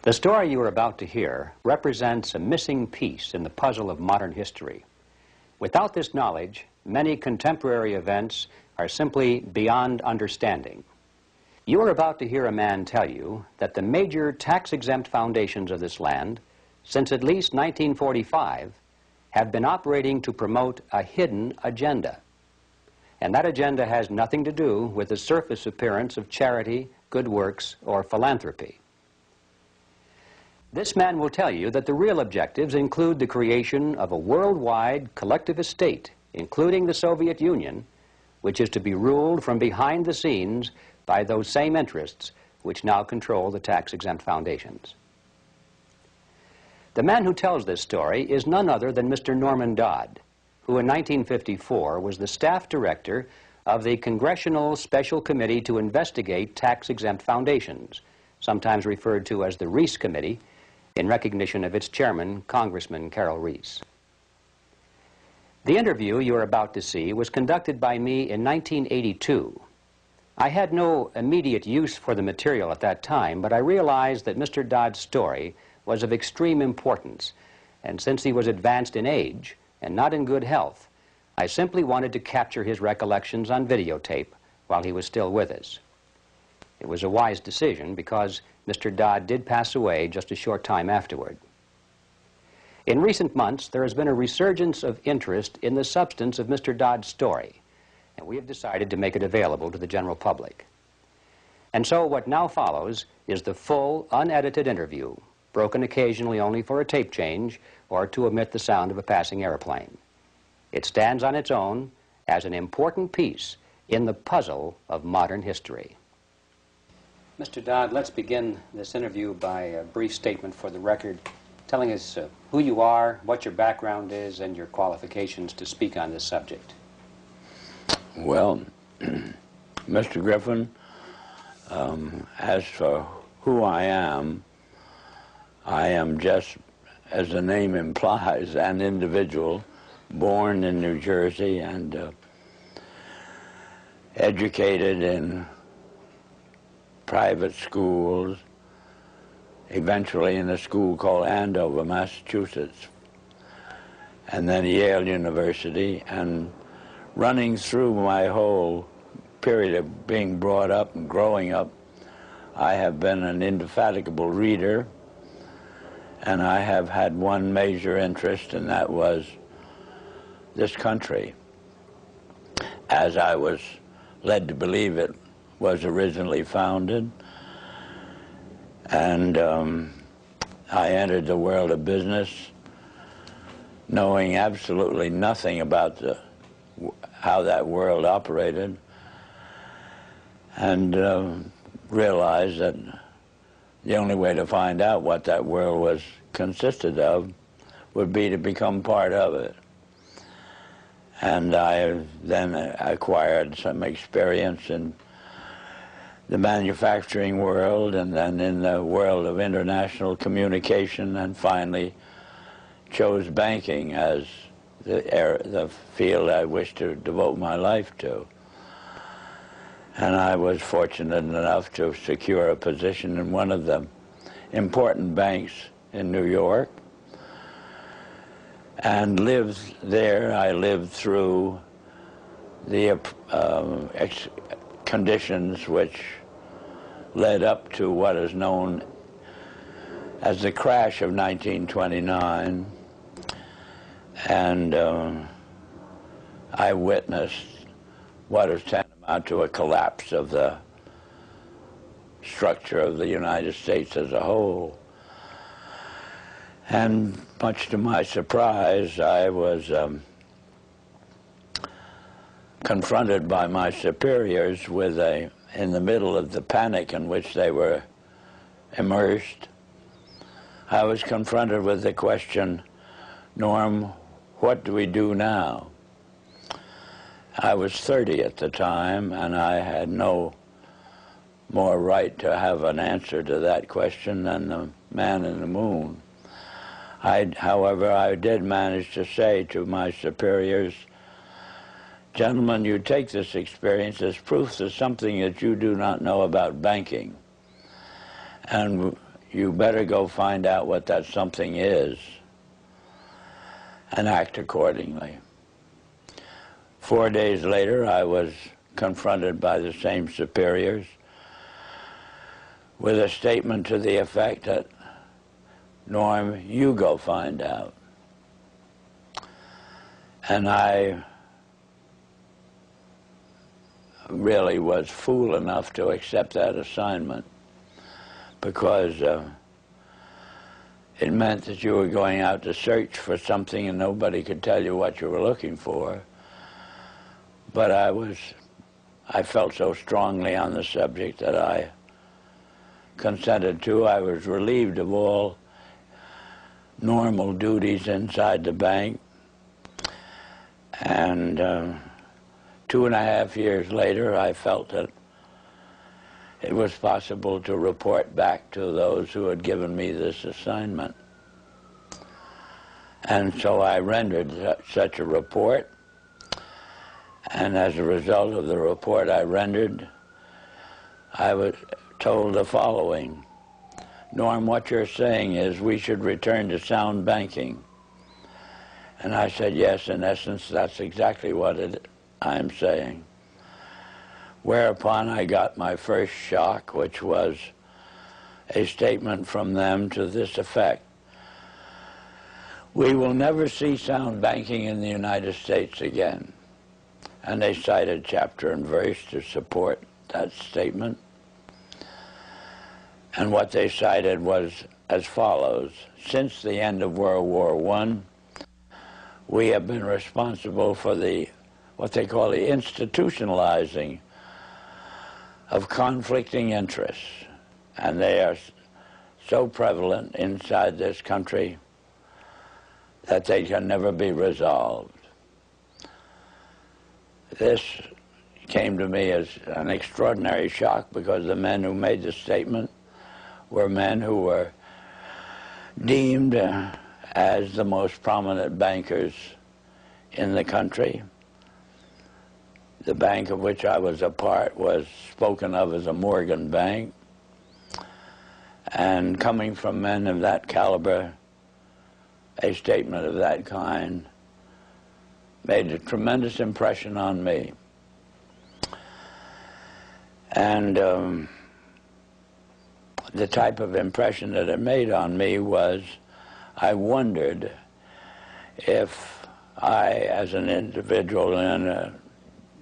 The story you are about to hear represents a missing piece in the puzzle of modern history. Without this knowledge, many contemporary events are simply beyond understanding. You are about to hear a man tell you that the major tax-exempt foundations of this land, since at least 1945, have been operating to promote a hidden agenda. And that agenda has nothing to do with the surface appearance of charity, good works, or philanthropy. This man will tell you that the real objectives include the creation of a worldwide collectivist state, including the Soviet Union, which is to be ruled from behind the scenes by those same interests which now control the tax-exempt foundations. The man who tells this story is none other than Mr. Norman Dodd, who in 1954 was the staff director of the Congressional Special Committee to investigate tax-exempt foundations, sometimes referred to as the Reese Committee, in recognition of its chairman, Congressman Carroll Reese. The interview you are about to see was conducted by me in 1982. I had no immediate use for the material at that time, but I realized that Mr. Dodd's story was of extreme importance, and since he was advanced in age and not in good health, I simply wanted to capture his recollections on videotape while he was still with us. It was a wise decision because Mr. Dodd did pass away just a short time afterward. In recent months, there has been a resurgence of interest in the substance of Mr. Dodd's story, and we have decided to make it available to the general public. And so what now follows is the full, unedited interview, broken occasionally only for a tape change or to omit the sound of a passing airplane. It stands on its own as an important piece in the puzzle of modern history. Mr. Dodd, let's begin this interview by a brief statement for the record, telling us who you are, what your background is, and your qualifications to speak on this subject. Well, Mr. Griffin, as for who I am just, as the name implies, an individual born in New Jersey and educated in private schools, eventually in a school called Andover, Massachusetts, and then Yale University, and running through my whole period of being brought up and growing up, I have been an indefatigable reader, and I have had one major interest, and that was this country, as I was led to believe it was originally founded. And I entered the world of business knowing absolutely nothing about how that world operated, and realized that the only way to find out what that world was consisted of would be to become part of it. And I then acquired some experience in the manufacturing world, and then in the world of international communication, and finally chose banking as the field I wished to devote my life to. And I was fortunate enough to secure a position in one of the important banks in New York, and lived there. I lived through the conditions which led up to what is known as the crash of 1929, and I witnessed what is tantamount to a collapse of the structure of the United States as a whole. And much to my surprise, I was confronted by my superiors with in the middle of the panic in which they were immersed, I was confronted with the question, Norm, what do we do now? I was 30 at the time, and I had no more right to have an answer to that question than the man in the moon. However, I did manage to say to my superiors, gentlemen, you take this experience as proof of something that you do not know about banking. And you better go find out what that something is and act accordingly. 4 days later, I was confronted by the same superiors with a statement to the effect that, Norm, you go find out. And I really was fool enough to accept that assignment, because it meant that you were going out to search for something and nobody could tell you what you were looking for. But I felt so strongly on the subject that I consented to. I was relieved of all normal duties inside the bank. And 2.5 years later, I felt that it was possible to report back to those who had given me this assignment. And so I rendered such a report. And as a result of the report I rendered, I was told the following: Norm, what you're saying is we should return to sound banking. And I said, yes, in essence, that's exactly what I'm saying. Whereupon I got my first shock, which was a statement from them to this effect: we will never see sound banking in the United States again. And they cited chapter and verse to support that statement. And what they cited was as follows: since the end of World War I, we have been responsible for what they call the institutionalizing of conflicting interests. And they are so prevalent inside this country that they can never be resolved. This came to me as an extraordinary shock, because the men who made the statement were men who were deemed as the most prominent bankers in the country. The bank of which I was a part was spoken of as a Morgan bank. And coming from men of that caliber, a statement of that kind made a tremendous impression on me. And the type of impression that it made on me was, I wondered if I, as an individual and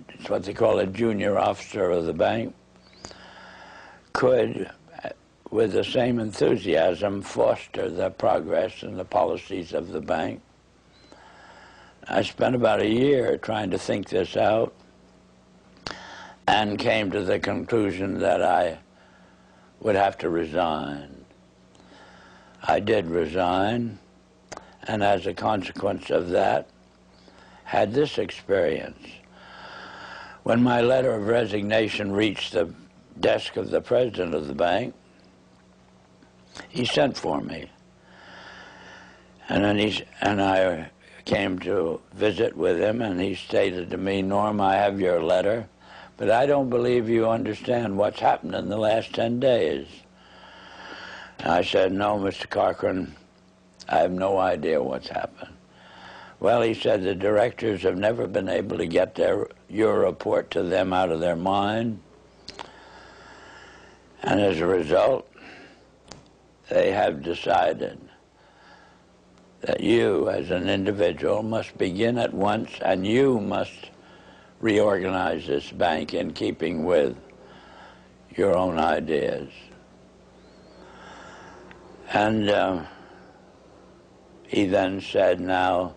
it's what they call a junior officer of the bank, could, with the same enthusiasm, foster the progress and the policies of the bank. I spent about a year trying to think this out and came to the conclusion that I would have to resign. I did resign, and as a consequence of that, had this experience. When my letter of resignation reached the desk of the president of the bank, he sent for me. And then I came to visit with him, and he stated to me, Norm, I have your letter, but I don't believe you understand what's happened in the last 10 days. And I said, no, Mr. Cochran, I have no idea what's happened. Well, he said, the directors have never been able to get your report to them out of their mind. And as a result, they have decided that you, as an individual, must begin at once, and you must reorganize this bank in keeping with your own ideas. And he then said, now,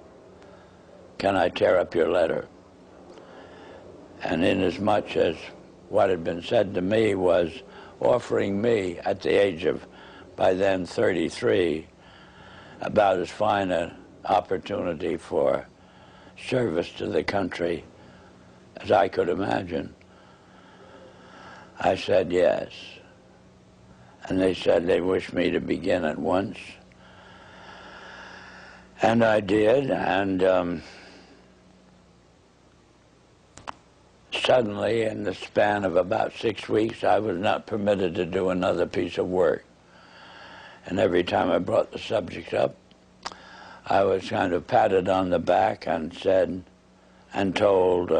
can I tear up your letter? And inasmuch as what had been said to me was offering me, at the age of, by then, 33, about as fine an opportunity for service to the country as I could imagine, I said yes. And they said they wished me to begin at once. And I did, and suddenly, in the span of about 6 weeks, I was not permitted to do another piece of work. And every time I brought the subject up, I was kind of patted on the back and said, and told,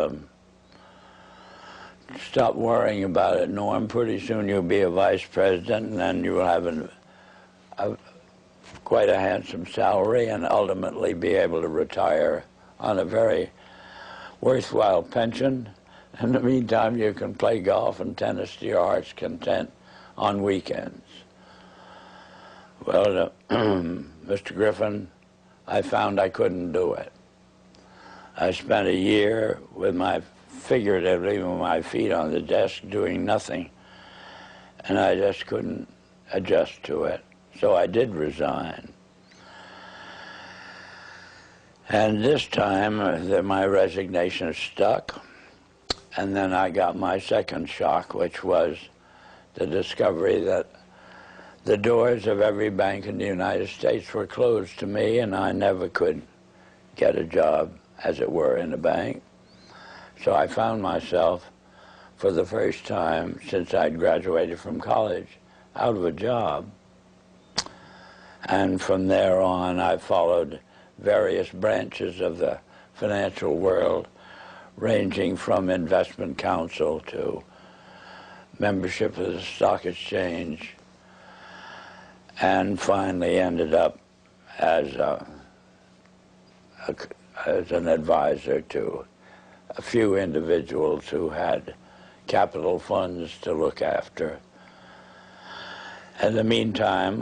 stop worrying about it, Norm. Pretty soon you'll be a vice president, and then you will have quite a handsome salary and ultimately be able to retire on a very worthwhile pension. In the meantime, you can play golf and tennis to your heart's content on weekends. Well, Mr. Griffin, I found I couldn't do it. I spent a year with figuratively with my feet on the desk doing nothing, and I just couldn't adjust to it. So I did resign. And this time, my resignation stuck, and then I got my second shock, which was the discovery that the doors of every bank in the United States were closed to me, and I never could get a job, as it were, in a bank. So I found myself, for the first time since I'd graduated from college, out of a job. And from there on, I followed various branches of the financial world, ranging from investment counsel to membership of the stock exchange, and finally ended up as an advisor to a few individuals who had capital funds to look after. In the meantime,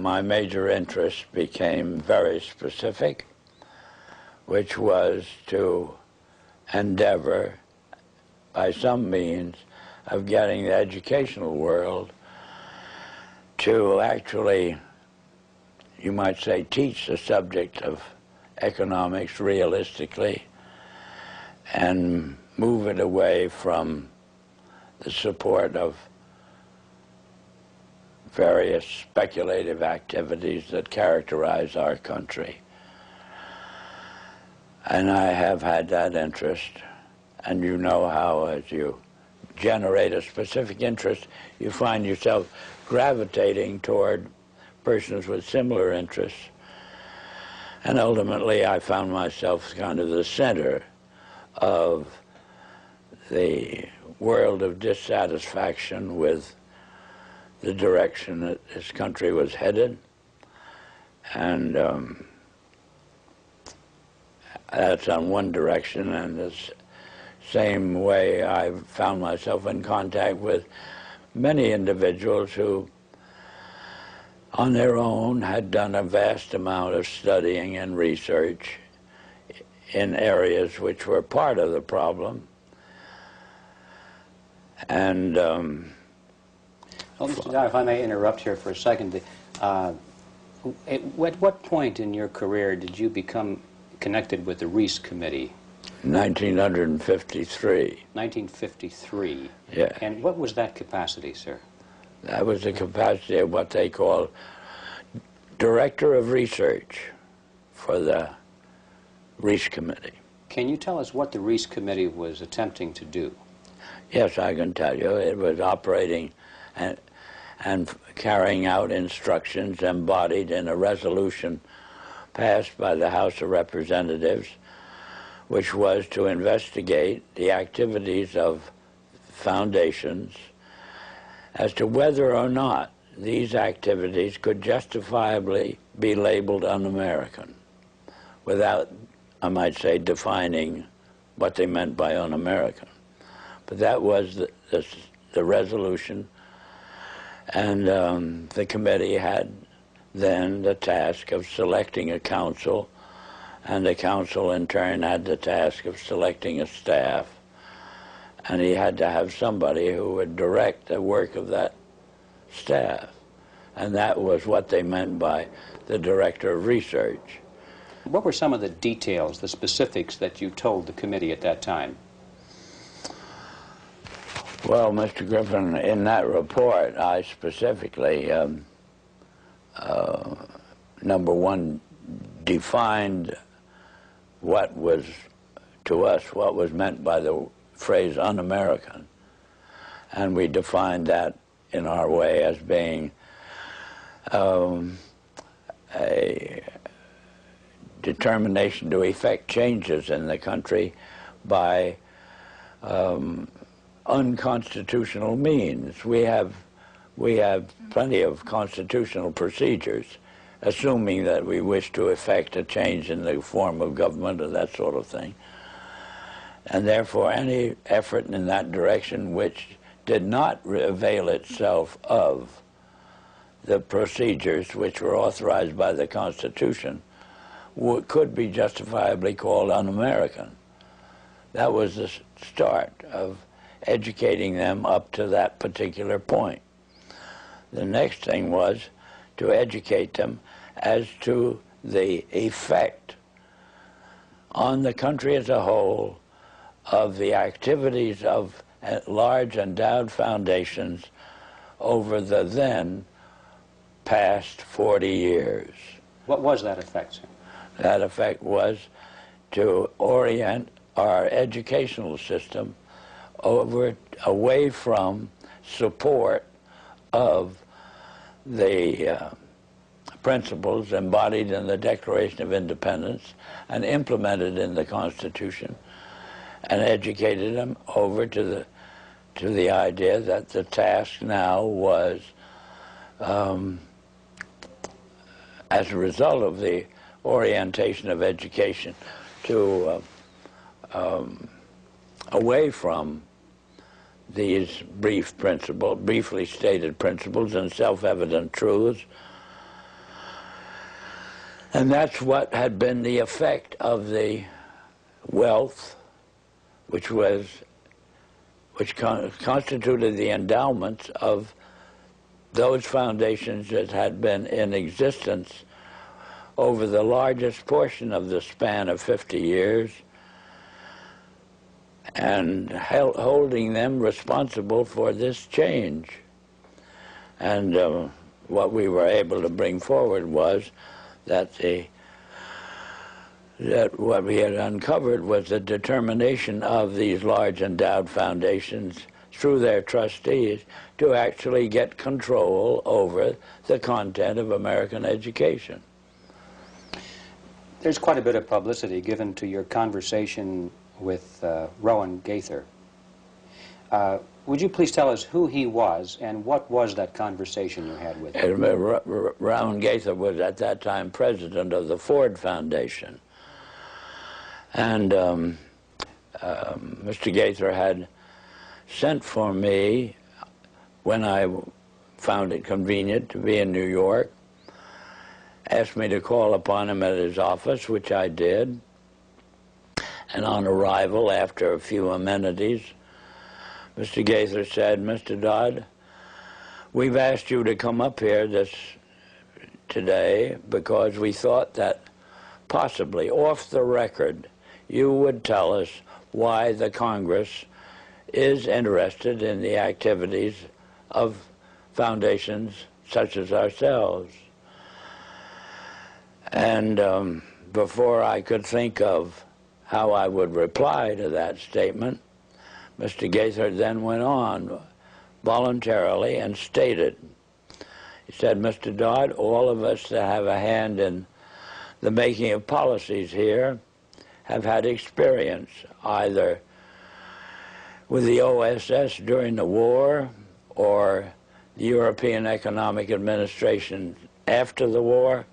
my major interest became very specific, which was to endeavor, by some means, of getting the educational world to actually, you might say, teach the subject of economics realistically and move it away from the support of various speculative activities that characterize our country. And I have had that interest, and you know how as you generate a specific interest, you find yourself gravitating toward persons with similar interests. And ultimately, I found myself kind of the center of the world of dissatisfaction with the direction that this country was headed. And that's on one direction, and the same way I found myself in contact with many individuals who, on their own, had done a vast amount of studying and research in areas which were part of the problem. And well, Mr. Dodd, if I may interrupt here for a second, at what point in your career did you become connected with the Reese Committee? 1953. 1953. Yeah. And what was that capacity, sir? That was the capacity of what they call Director of Research for the Reese Committee. Can you tell us what the Reese Committee was attempting to do? Yes, I can tell you. It was operating and carrying out instructions embodied in a resolution passed by the House of Representatives, which was to investigate the activities of foundations as to whether or not these activities could justifiably be labeled un-American, without, I might say, defining what they meant by un-American. But that was the resolution, and the committee had then the task of selecting a council, and the council in turn had the task of selecting a staff, and he had to have somebody who would direct the work of that staff. And that was what they meant by the Director of Research. What were some of the details, the specifics that you told the committee at that time? Well, Mr. Griffin, in that report, I specifically, number one, defined what was, to us, what was meant by the phrase un-American. And we defined that in our way as being a determination to effect changes in the country by unconstitutional means. We have plenty of constitutional procedures, assuming that we wish to effect a change in the form of government or that sort of thing. And therefore, any effort in that direction which did not avail itself of the procedures which were authorized by the Constitution could be justifiably called un-American. That was the start of educating them up to that particular point. The next thing was to educate them as to the effect on the country as a whole of the activities of large endowed foundations over the then past 40 years. What was that effect, sir? That effect was to orient our educational system away from support of the principles embodied in the Declaration of Independence and implemented in the Constitution, and educated them over to the idea that the task now was, as a result of the orientation of education, to away from these briefly stated principles and self-evident truths. And that's what had been the effect of the wealth which constituted the endowments of those foundations that had been in existence over the largest portion of the span of 50 years, and holding them responsible for this change. And what we were able to bring forward was that what we had uncovered was the determination of these large endowed foundations through their trustees to actually get control over the content of American education. There's quite a bit of publicity given to your conversation with Rowan Gaither. Would you please tell us who he was and what was that conversation you had with him? Rowan Gaither was at that time president of the Ford Foundation. And Mr. Gaither had sent for me when I found it convenient to be in New York, asked me to call upon him at his office, which I did. And on arrival, after a few amenities, Mr. Gaither said, "Mr. Dodd, we've asked you to come up here today because we thought that possibly off the record you would tell us why the Congress is interested in the activities of foundations such as ourselves." And before I could think of how I would reply to that statement, Mr. Gaither then went on voluntarily and stated, he said, "Mr. Dodd, all of us that have a hand in the making of policies here have had experience either with the OSS during the war or the European Economic Administration after the war.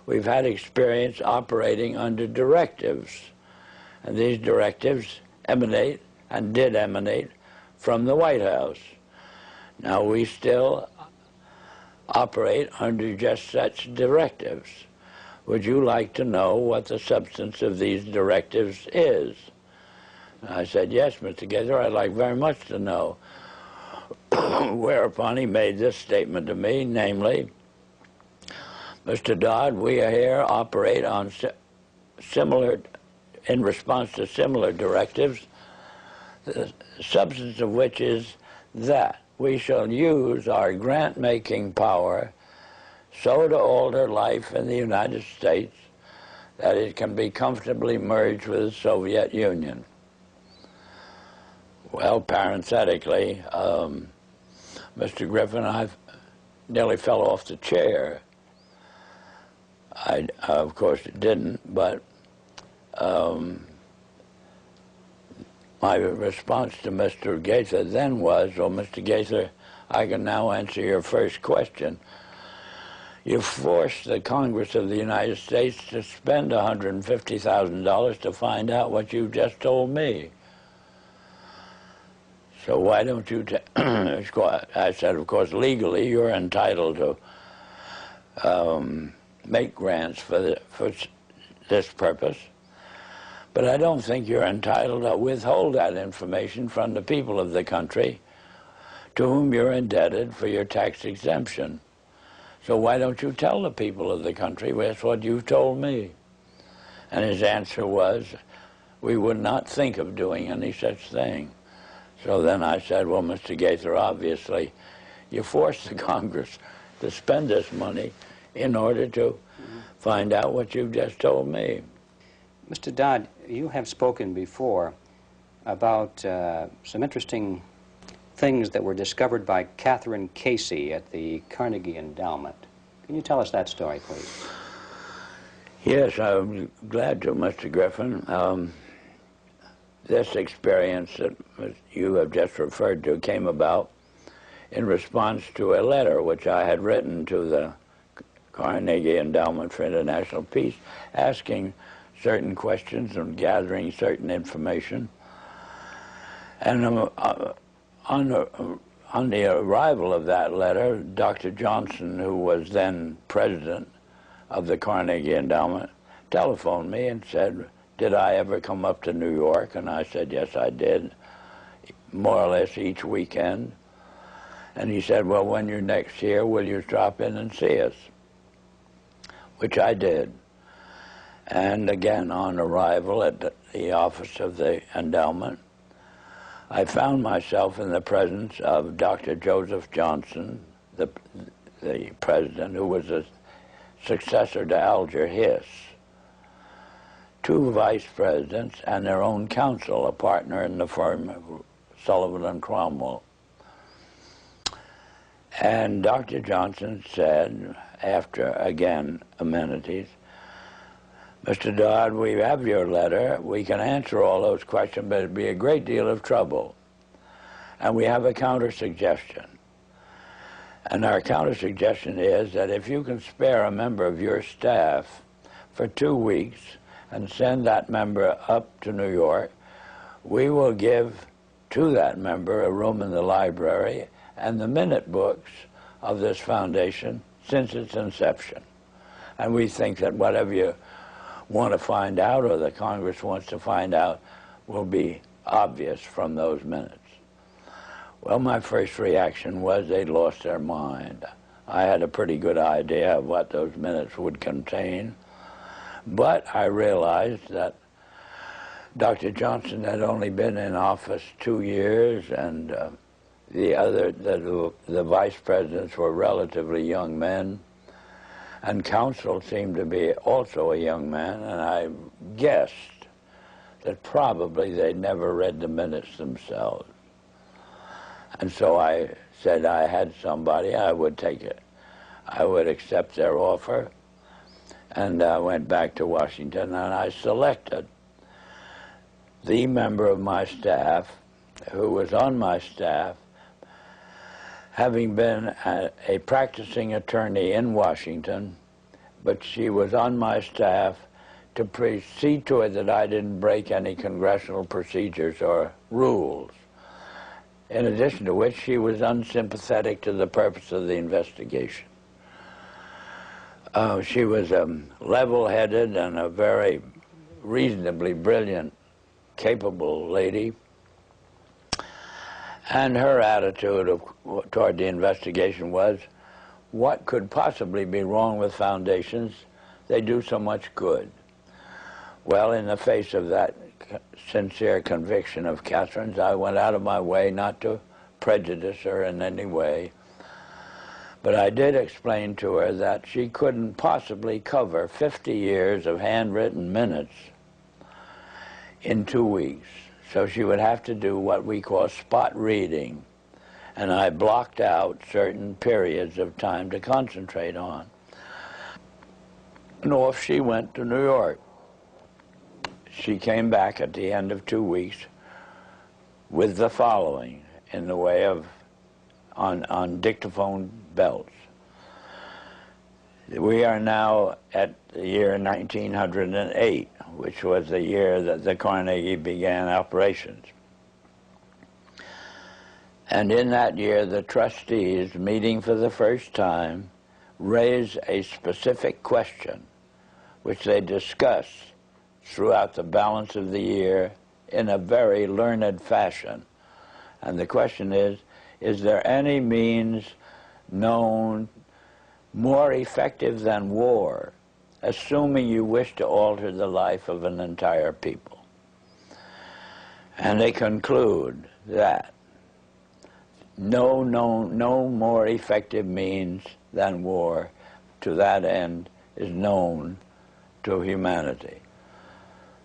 We've had experience operating under directives, and these directives emanate and did emanate from the White House. Now we still operate under just such directives. Would you like to know what the substance of these directives is?" And I said, "Yes, Mr. Gaither, I'd like very much to know." Whereupon he made this statement to me, namely, "Mr. Dodd, we here operate on in response to similar directives, the substance of which is that we shall use our grant-making power so to alter life in the United States that it can be comfortably merged with the Soviet Union." Well, parenthetically, Mr. Griffin, nearly fell off the chair. I of course, didn't, but my response to Mr. Gaither then was, well, Mr. Gaither, I can now answer your first question. You forced the Congress of the United States to spend $150,000 to find out what you just told me. So why don't you I said, of course, legally you're entitled to make grants for this purpose, but I don't think you're entitled to withhold that information from the people of the country to whom you're indebted for your tax exemption. So why don't you tell the people of the country that's what you've told me? And his answer was, we would not think of doing any such thing. So then I said, well, Mr. Gaither, obviously, you forced the Congress to spend this money in order to find out what you've just told me. Mr. Dodd, you have spoken before about some interesting things that were discovered by Catherine Casey at the Carnegie Endowment. Can you tell us that story, please? Yes, I'm glad to, Mr. Griffin. This experience that you have just referred to came about in response to a letter which I had written to the Carnegie Endowment for International Peace, asking certain questions and gathering certain information. And on the arrival of that letter, Dr. Johnson, who was then president of the Carnegie Endowment, telephoned me and said, did I ever come up to New York? And I said, yes, I did, more or less each weekend. And he said, well, when you're next here, will you drop in and see us? Which I did. And again, on arrival at the office of the endowment, I found myself in the presence of Dr. Joseph Johnson, the president, who was a successor to Alger Hiss, two vice presidents, and their own counsel, a partner in the firm of Sullivan and Cromwell. And Dr. Johnson said, after, again, amenities, Mr. Dodd, we have your letter. We can answer all those questions, but it'd be a great deal of trouble. And we have a counter-suggestion. And our counter-suggestion is that if you can spare a member of your staff for 2 weeks and send that member up to New York, we will give to that member a room in the library and the minute books of this foundation since its inception. And we think that whatever you want to find out or the Congress wants to find out will be obvious from those minutes. Well, my first reaction was they'd lost their mind. I had a pretty good idea of what those minutes would contain, but I realized that Dr. Johnson had only been in office 2 years, and the vice presidents were relatively young men, and counsel seemed to be also a young man, and I guessed that probably they'd never read the minutes themselves. And so I said I had somebody, I would take it. I would accept their offer, and I went back to Washington, and I selected the member of my staff who was on my staff, having been a practicing attorney in Washington, but she was on my staff to see to it that I didn't break any congressional procedures or rules. In addition to which, she was unsympathetic to the purpose of the investigation. She was level-headed and a very reasonably brilliant, capable lady. And her attitude toward the investigation was, what could possibly be wrong with foundations? They do so much good. Well, in the face of that sincere conviction of Catherine's, I went out of my way not to prejudice her in any way. But I did explain to her that she couldn't possibly cover 50 years of handwritten minutes in 2 weeks. So she would have to do what we call spot reading. and I blocked out certain periods of time to concentrate on. And off she went to New York. She came back at the end of 2 weeks with the following in the way of, on dictaphone belts. We are now at the year 1908, which was the year that the Carnegie began operations. And in that year, the trustees, meeting for the first time, raised a specific question, which they discussed throughout the balance of the year in a very learned fashion. And the question is there any means known more effective than war, assuming you wish to alter the life of an entire people? And they conclude that no more effective means than war to that end is known to humanity.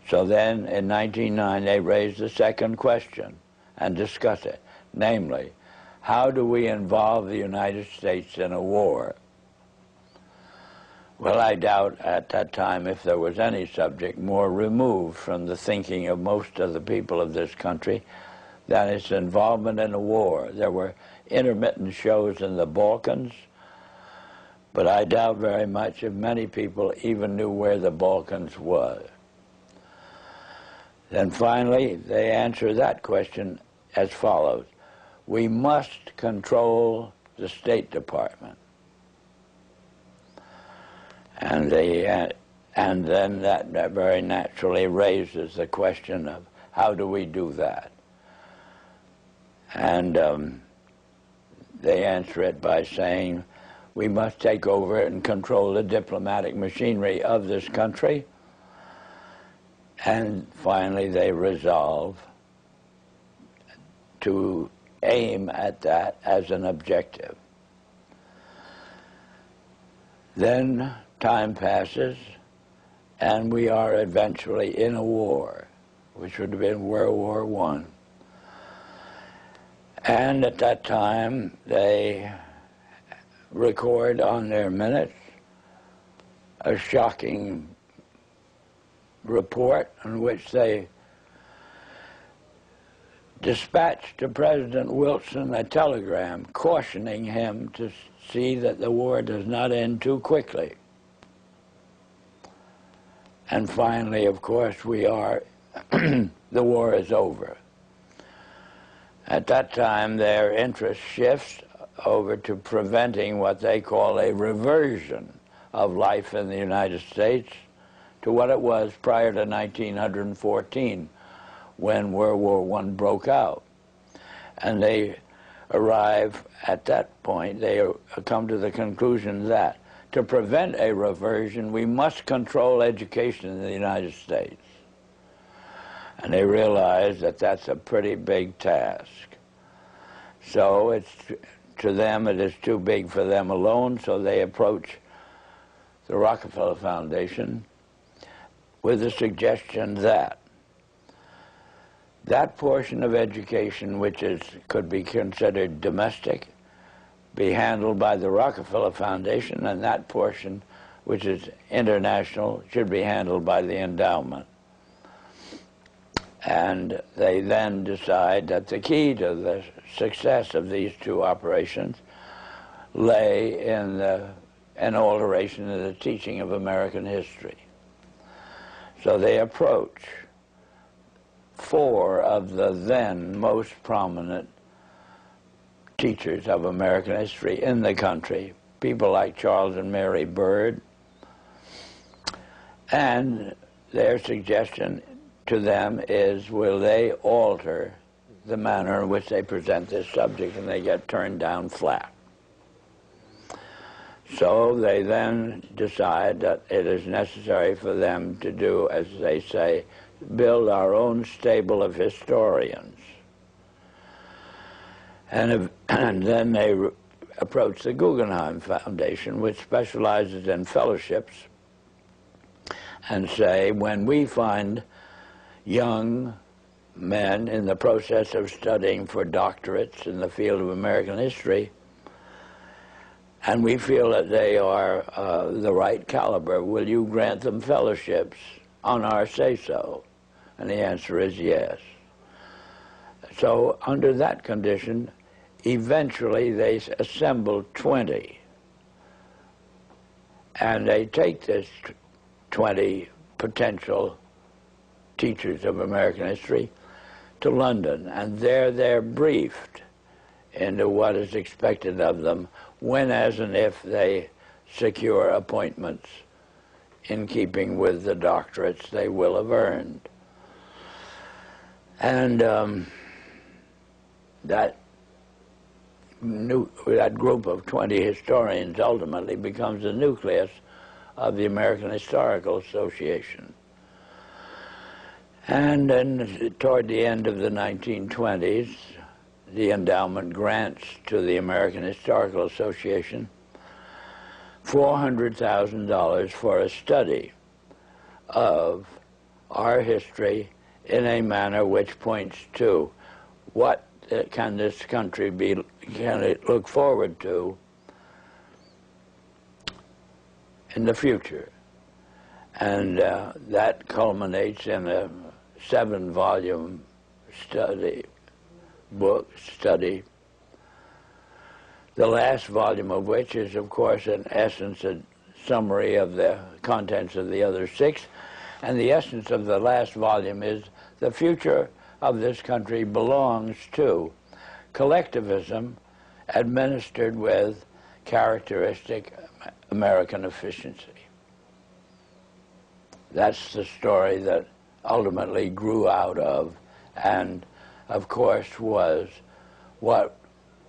So then in 1909 they raised the second question and discussed it, namely, how do we involve the United States in a war? Well, I doubt at that time if there was any subject more removed from the thinking of most of the people of this country than its involvement in a war. There were intermittent shows in the Balkans, but I doubt very much if many people even knew where the Balkans was. Then finally, they answer that question as follows. We must control the State Department. And then that very naturally raises the question of how do we do that? And they answer it by saying we must take over and control the diplomatic machinery of this country. And finally they resolve to aim at that as an objective. Then time passes, and we are eventually in a war, which would have been World War I. And at that time, they record on their minutes a shocking report in which they dispatched to President Wilson a telegram cautioning him to see that the war does not end too quickly. And finally, of course, we are, the war is over. At that time, their interest shifts over to preventing what they call a reversion of life in the United States to what it was prior to 1914, when World War I broke out. And they arrive at that point, they come to the conclusion that to prevent a reversion, we must control education in the United States. And they realize that that's a pretty big task. So it's, to them, it is too big for them alone, so they approach the Rockefeller Foundation with the suggestion that that portion of education which could be considered domestic be handled by the Rockefeller Foundation, and that portion which is international should be handled by the Endowment. And they then decide that the key to the success of these two operations lay in an alteration in the teaching of American history. So they approach 4 of the then most prominent teachers of American history in the country, people like Charles and Mary Bird, and their suggestion to them is, will they alter the manner in which they present this subject, and they get turned down flat. So they then decide that it is necessary for them to do, as they say, build our own stable of historians. And then they approach the Guggenheim Foundation, which specializes in fellowships, and say, when we find young men in the process of studying for doctorates in the field of American history, and we feel that they are the right caliber. Will you grant them fellowships on our say-so? And the answer is yes. So under that condition, eventually they assemble 20. And they take this 20 potential teachers of American history to London, and there they're briefed into what is expected of them when, as and if they secure appointments in keeping with the doctorates they will have earned. And that group of 20 historians ultimately becomes the nucleus of the American Historical Association. And then toward the end of the 1920s, the endowment grants to the American Historical Association $400,000 for a study of our history in a manner which points to what can this country can it look forward to in the future. And that culminates in a 7-volume study, the last volume of which is, of course, in essence, a summary of the contents of the other 6. And the essence of the last volume is the future of this country belongs to collectivism administered with characteristic American efficiency. That's the story that ultimately grew out of, and of course was what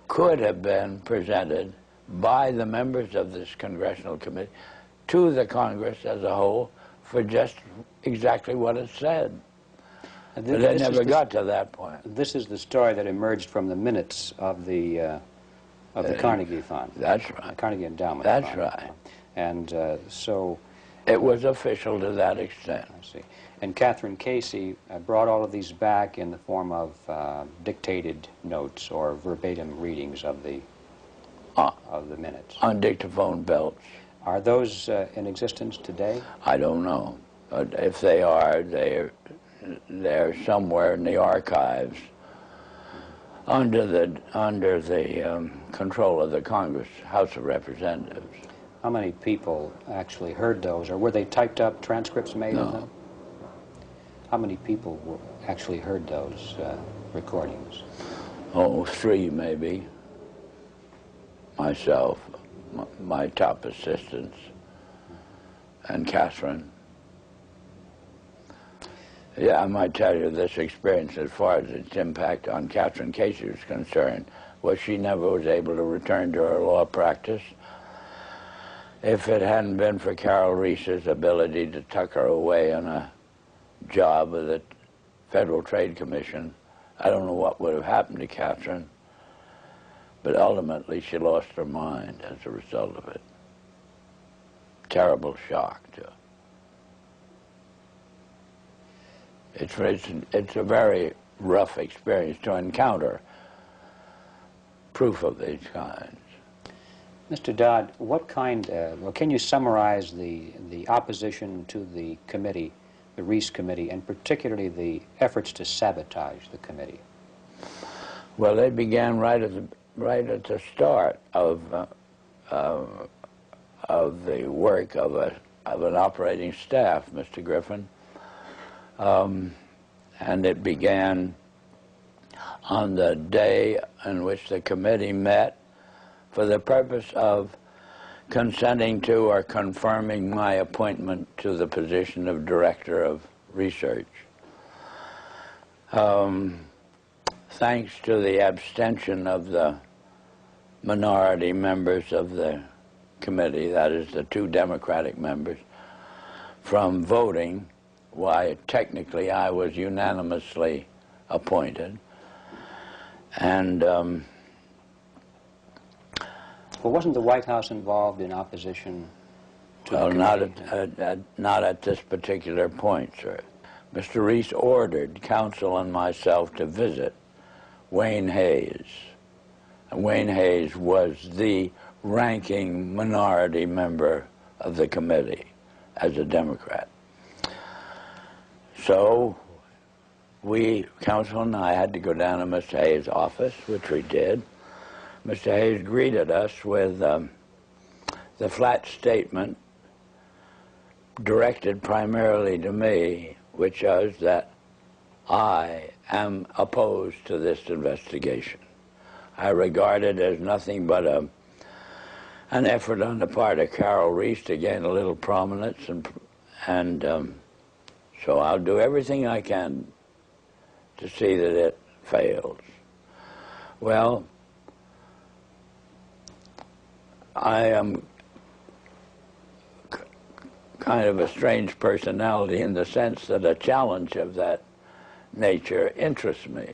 could have been presented by the members of this congressional committee to the Congress as a whole for just exactly what it said. But they never got to that point. This is the story that emerged from the minutes of the Carnegie Fund. That's right. Carnegie Endowment That's Fund. right. And so... It was official to that extent. I see. And Catherine Casey brought all of these back in the form of dictated notes or verbatim readings of the minutes. On dictaphone belts. Are those in existence today? I don't know. But if they are, they're somewhere in the archives under the control of the Congress, House of Representatives. How many people actually heard those, or were they typed up transcripts made of them? How many people actually heard those recordings? Oh, 3 maybe. Myself, my top assistants, and Catherine. Yeah, I might tell you this experience as far as its impact on Catherine Casey was concerned was she never was able to return to her law practice. If it hadn't been for Carol Reese's ability to tuck her away on a job with the Federal Trade Commission, I don't know what would have happened to Catherine, but ultimately she lost her mind as a result of it. Terrible shock to her. It's a very rough experience to encounter proof of these kinds. Mr. Dodd, what kind, well, can you summarize the opposition to the committee, the Reese Committee, and particularly the efforts to sabotage the committee? Well, they began right at the start of the work of an operating staff, Mr. Griffin, and it began on the day in which the committee met for the purpose of consenting to or confirming my appointment to the position of Director of Research. Thanks to the abstention of the minority members of the committee, that is the 2 Democratic members, from voting, why technically I was unanimously appointed. And well, wasn't the White House involved in opposition to the committee? Not at this particular point, sir. Mr. Reese ordered counsel and myself to visit Wayne Hayes. And Wayne Hayes was the ranking minority member of the committee as a Democrat. So we, counsel and I, had to go down to Mr. Hayes' office, which we did. Mr. Hayes greeted us with the flat statement directed primarily to me, which was that I am opposed to this investigation. I regard it as nothing but an effort on the part of Carol Reese to gain a little prominence, and so I'll do everything I can to see that it fails. Well, I am kind of a strange personality in the sense that a challenge of that nature interests me.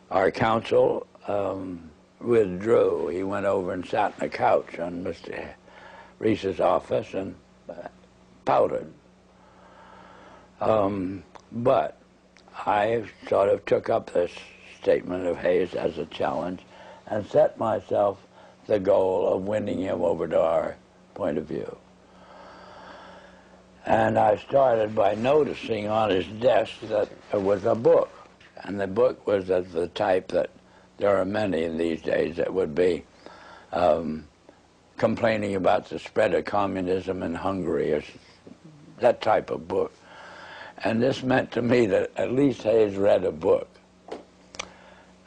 Our counsel withdrew. He went over and sat on a couch on Mr. Reese's office and pouted. But I sort of took up this statement of Hayes as a challenge and set myself the goal of winning him over to our point of view. And I started by noticing on his desk that there was a book. And the book was of the type that there are many in these days that would be complaining about the spread of communism in Hungary, or that type of book. And this meant to me that at least Hayes read a book.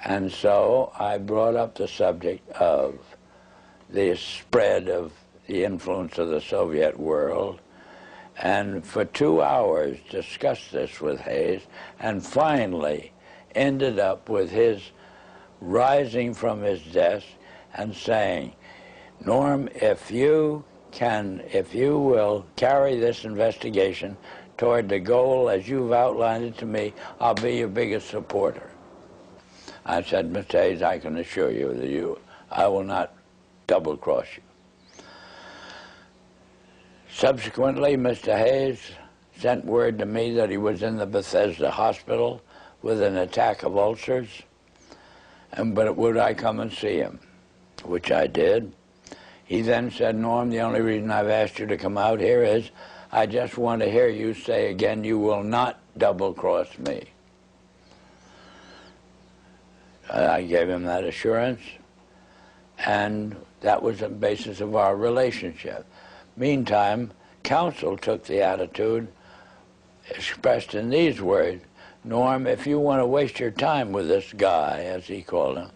And so I brought up the subject of the spread of the influence of the Soviet world, and for 2 hours discussed this with Hayes, and finally ended up with his rising from his desk and saying, "Norm, if you will carry this investigation toward the goal as you've outlined it to me, I'll be your biggest supporter." I said, "Mr. Hayes, I can assure you that I will not double-cross you." Subsequently, Mr. Hayes sent word to me that he was in the Bethesda hospital with an attack of ulcers, but would I come and see him, which I did. He then said, "Norm, the only reason I've asked you to come out here is I just want to hear you say again you will not double-cross me." I gave him that assurance, and that was the basis of our relationship. Meantime, counsel took the attitude expressed in these words: "Norm, if you want to waste your time with this guy," as he called him,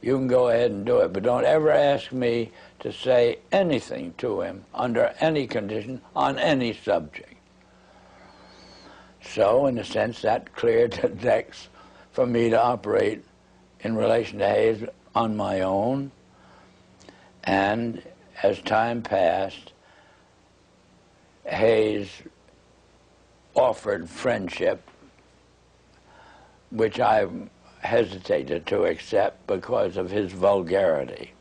"you can go ahead and do it, but don't ever ask me to say anything to him under any condition on any subject." So, in a sense, that cleared the decks for me to operate in relation to Hayes on my own. And as time passed, Hayes offered friendship, which I hesitated to accept because of his vulgarity.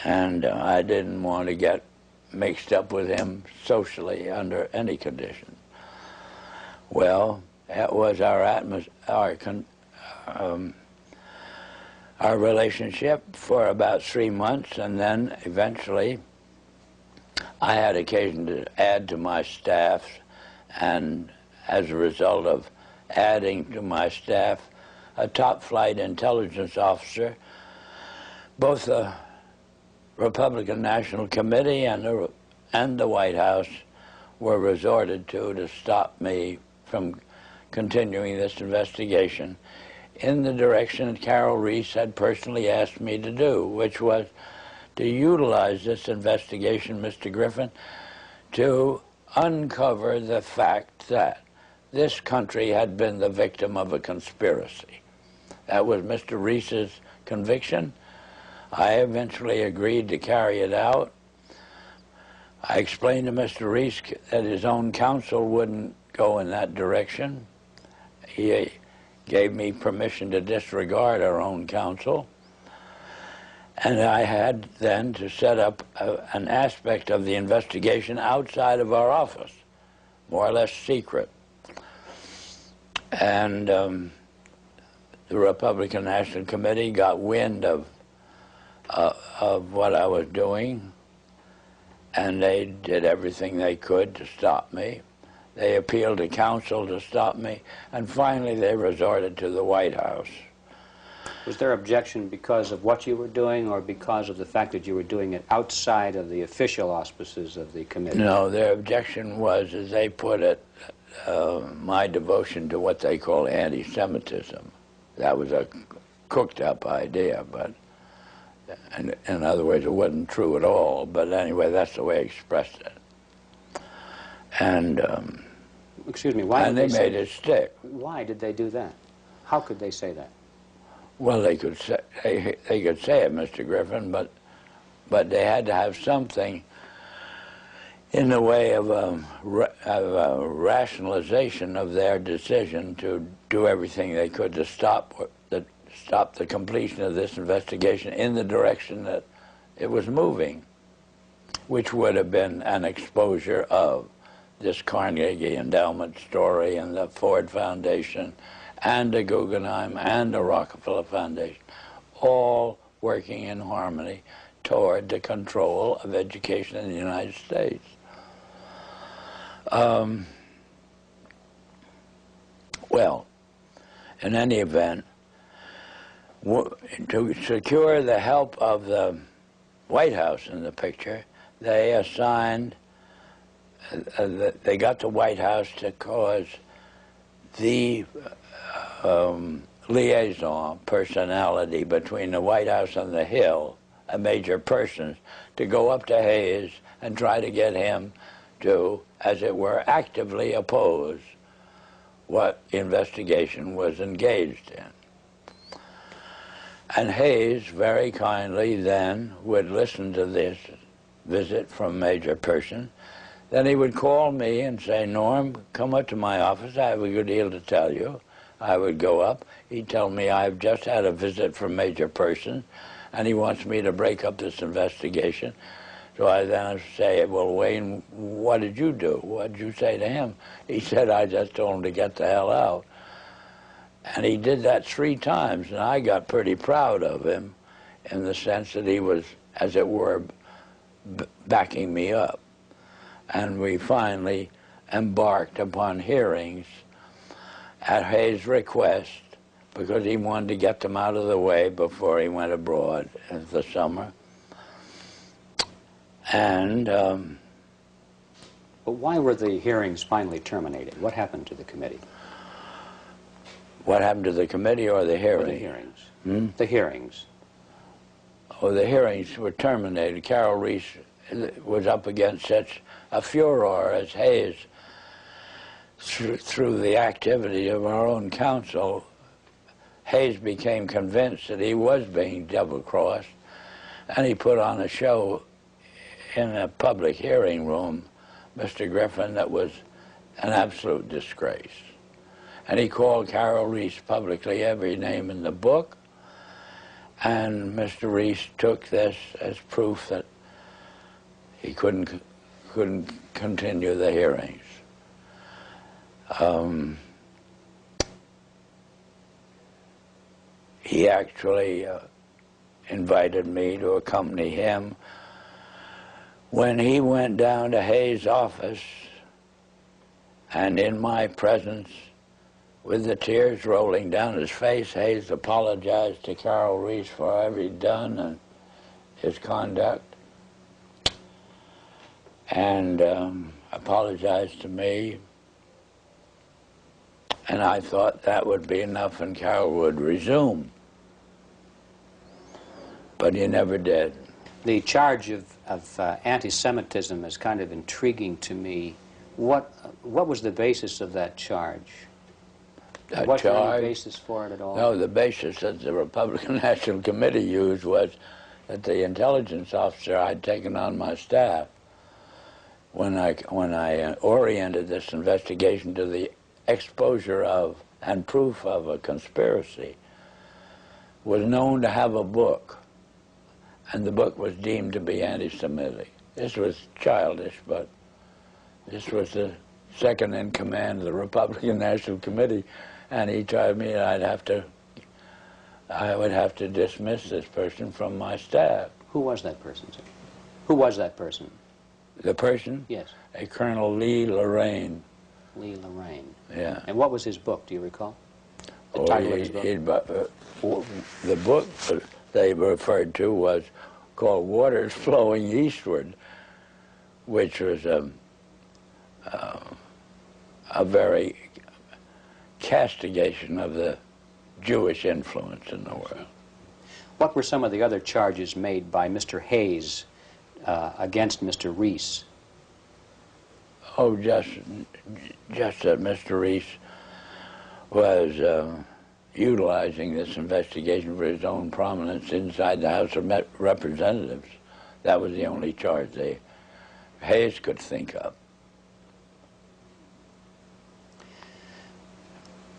And I didn't want to get mixed up with him socially under any condition. Well, that was our relationship for about 3 months, and then eventually I had occasion to add to my staff, and as a result of adding to my staff a top-flight intelligence officer, both the Republican National Committee and the White House were resorted to stop me from continuing this investigation in the direction that Carol Reese had personally asked me to do, which was to utilize this investigation, Mr. Griffin, to uncover the fact that this country had been the victim of a conspiracy. That was Mr. Reese's conviction. I eventually agreed to carry it out. I explained to Mr. Reese that his own counsel wouldn't go in that direction. He gave me permission to disregard our own counsel. And I had then to set up an aspect of the investigation outside of our office, more or less secret. And the Republican National Committee got wind of what I was doing, and they did everything they could to stop me. They appealed to counsel to stop me, and finally they resorted to the White House. Was their objection because of what you were doing, or because of the fact that you were doing it outside of the official auspices of the committee? No, their objection was, as they put it, my devotion to what they call anti-Semitism. That was a cooked-up idea, but in other words, it wasn't true at all. But anyway, that's the way I expressed it. And excuse me, why? And they made it stick. Why did they do that? How could they say that? Well, they could say it, Mr. Griffin, but they had to have something in the way of a rationalization of their decision to do everything they could to stop the completion of this investigation in the direction that it was moving, which would have been an exposure of this Carnegie Endowment story and the Ford Foundation and the Guggenheim and the Rockefeller Foundation, all working in harmony toward the control of education in the United States. Well, in any event, to secure the help of the White House in the picture, they assigned, they got the White House to cause the liaison personality between the White House and the Hill, a major person, to go up to Hayes and try to get him to, as it were, actively oppose what investigation was engaged in. And Hayes very kindly then would listen to this visit from Major Person. Then he would call me and say, "Norm, come up to my office. I have a good deal to tell you." I would go up. He'd tell me, "I've just had a visit from Major Person, and he wants me to break up this investigation." So I then say, "Well, Wayne, what did you do? What did you say to him?" He said, "I just told him to get the hell out." And he did that 3 times, and I got pretty proud of him in the sense that he was, as it were, backing me up. And we finally embarked upon hearings at Hayes' request, because he wanted to get them out of the way before he went abroad in the summer. And but why were the hearings finally terminated? What happened to the committee? What happened to the committee or the hearing? Or the hearings. Hmm? The hearings. Oh, the hearings were terminated. Carol Reese was up against such a furor as Hayes, through the activity of our own counsel. Hayes became convinced that he was being double-crossed, and he put on a show in a public hearing room, Mr. Griffin, that was an absolute disgrace. And he called Carol Reese publicly every name in the book, and Mr. Reese took this as proof that he couldn't continue the hearings. He actually invited me to accompany him when he went down to Hayes' office, and in my presence, with the tears rolling down his face, Hayes apologized to Carol Reese for whatever he'd done and his conduct, and apologized to me. And I thought that would be enough and Carol would resume. But he never did. The charge of anti-Semitism is kind of intriguing to me. What was the basis of that charge? Was there any basis for it at all? No, the basis that the Republican National Committee used was that the intelligence officer I'd taken on my staff, when I oriented this investigation to the exposure of and proof of a conspiracy, was known to have a book, and the book was deemed to be anti-Semitic. This was childish, but this was the second in command of the Republican National Committee, And he told me I would have to dismiss this person from my staff. Who was that person, sir? Who was that person? The person? Yes. A Colonel Lee Lorraine. Lee Lorraine. Yeah. And what was his book, do you recall? The title of his book? The book they referred to was called Waters Flowing Eastward, which was a very castigation of the Jewish influence in the world. What were some of the other charges made by Mr. Hayes against Mr. Reese? Oh, just that Mr. Reese was utilizing this investigation for his own prominence inside the House of Representatives. That was the only charge Hayes could think of.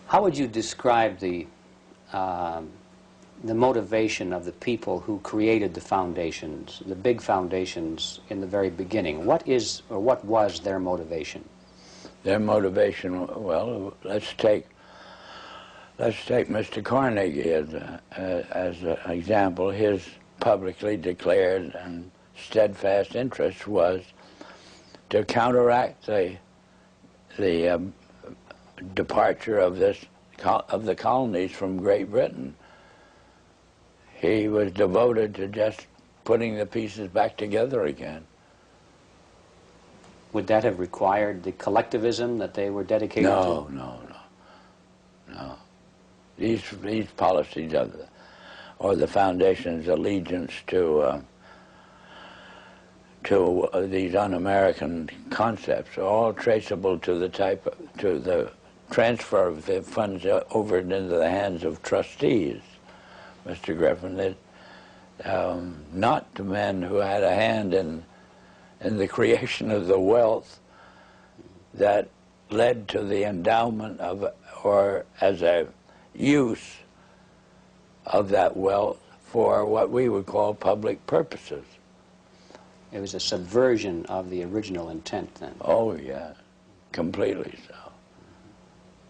How would you describe the motivation of the people who created the foundations, the big foundations in the very beginning? What is, or what was their motivation? Their motivation, well, let's take Mr. Carnegie as an example. His publicly declared and steadfast interest was to counteract the departure of the colonies from Great Britain. He was devoted to just putting the pieces back together again. Would that have required the collectivism that they were dedicated to? No. These policies or the foundation's allegiance to these un-American concepts are all traceable to the transfer of the funds over into the hands of trustees, Mr. Griffin. Not to men who had a hand in the creation of the wealth that led to the endowment of, or as a use of that wealth for what we would call public purposes. It was a subversion of the original intent then. Oh, yeah, completely so.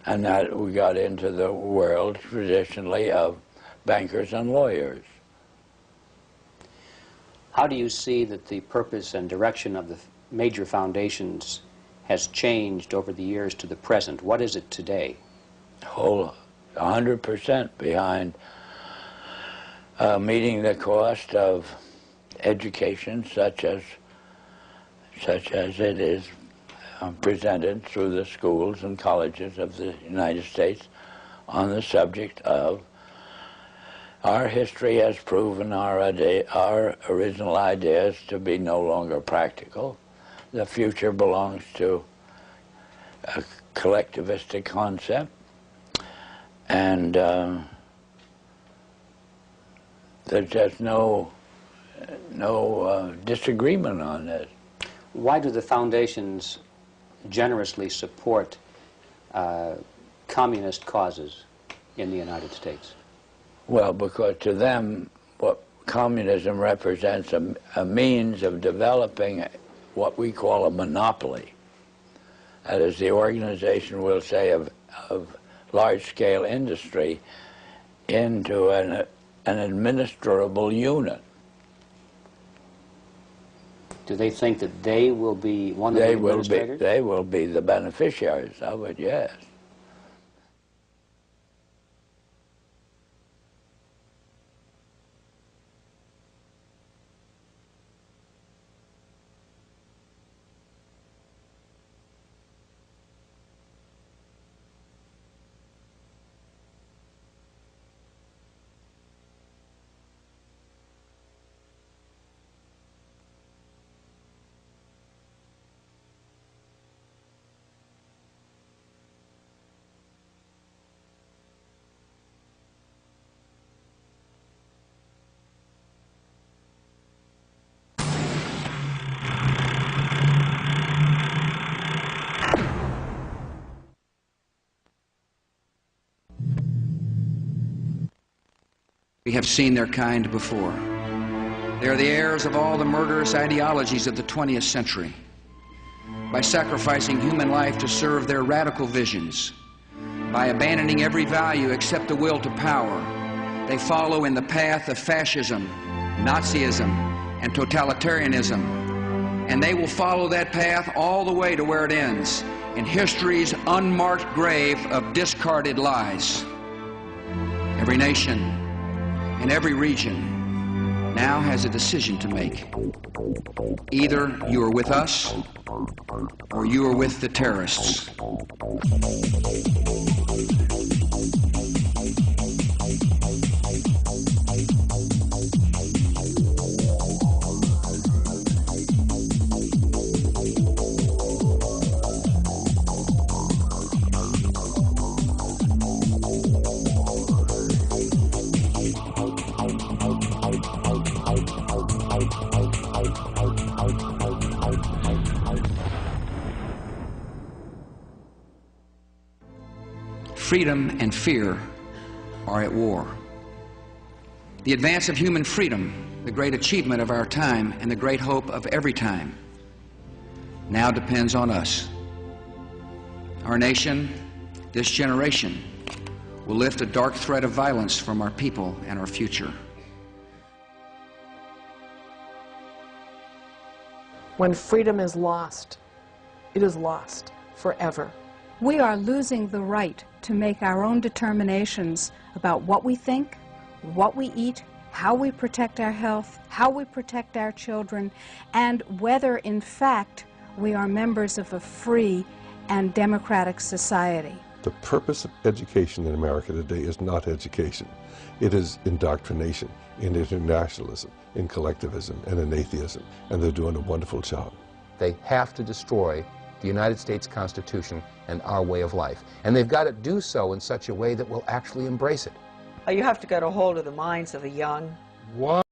And that we got into the world traditionally of bankers and lawyers. How do you see that the purpose and direction of the major foundations has changed over the years to the present? What is it today? Whole 100% behind meeting the cost of education such as it is presented through the schools and colleges of the United States on the subject of our history has proven our original ideas to be no longer practical. The future belongs to a collectivistic concept, and there's just no disagreement on this. Why do the foundations generously support communist causes in the United States? Well, because to them, what communism represents a means of developing what we call a monopoly. That is, the organization, we'll say, of large-scale industry into an administrable unit. Do they think that they will be one of the administrators? They will be the beneficiaries of it, yes. We have seen their kind before. They are the heirs of all the murderous ideologies of the 20th century. By sacrificing human life to serve their radical visions, by abandoning every value except the will to power. They follow in the path of fascism, Nazism, and totalitarianism. And they will follow that path all the way to where it ends, in history's unmarked grave of discarded lies. Every nation in every region now has a decision to make. Either you are with us or you are with the terrorists. Freedom and fear are at war. The advance of human freedom, the great achievement of our time and the great hope of every time, now depends on us. Our nation, this generation, will lift a dark threat of violence from our people and our future. When freedom is lost, it is lost forever. We are losing the right to make our own determinations about what we think, what we eat, how we protect our health, how we protect our children, and whether, in fact, we are members of a free and democratic society. The purpose of education in America today is not education. It is indoctrination, in internationalism, in collectivism, and in atheism, and they're doing a wonderful job. They have to destroy the United States Constitution and our way of life. And they've got to do so in such a way that will actually embrace it. You have to get a hold of the minds of the young.